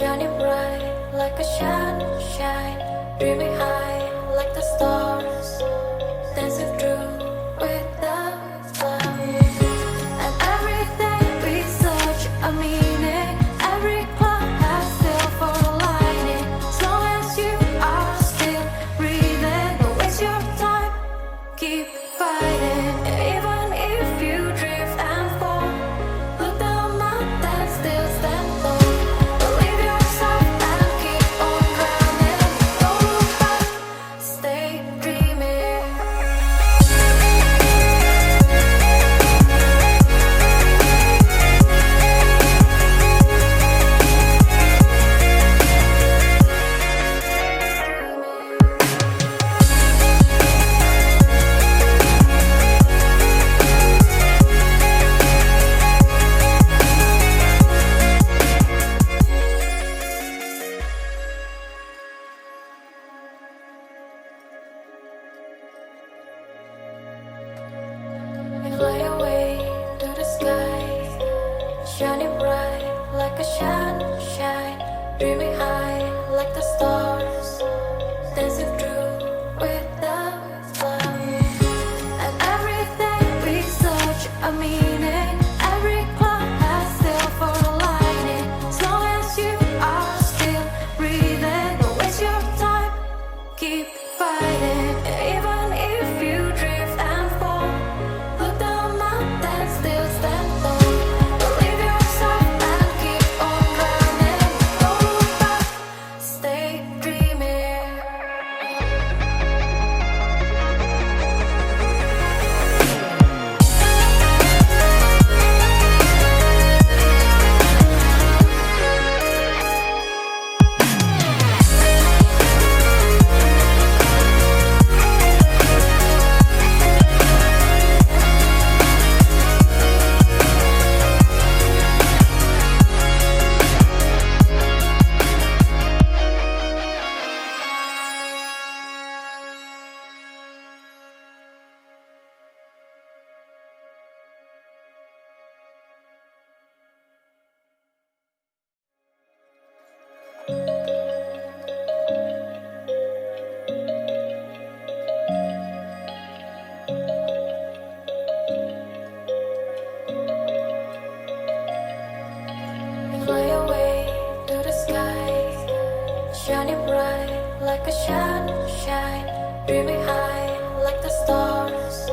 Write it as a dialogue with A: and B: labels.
A: shining bright like a sunshine, dreaming high like the stars, dancing through with the clouds. And everything we search a meaning, every cloud has silver lining. As long as you are still breathing, don't waste your time, keep fighting. Even if you drift and fall, look down, mountain still stand tall. Believe yourself and keep on running. Don't look back, stay dreaming. Fly away to the sky, shining bright like a sunshine, dreaming high like the stars, dancing through with the clouds. And everything we search a meaning, every cloud has silver lining. As long as you are still breathing, don't waste your time, keep fighting. Even if you drift and fall, look down, mountain still stand tall. Believe yourself and keep on running. Don't look back, stay dreaming. Fly away to the sky, shining bright like a sunshine, dreaming high like the stars,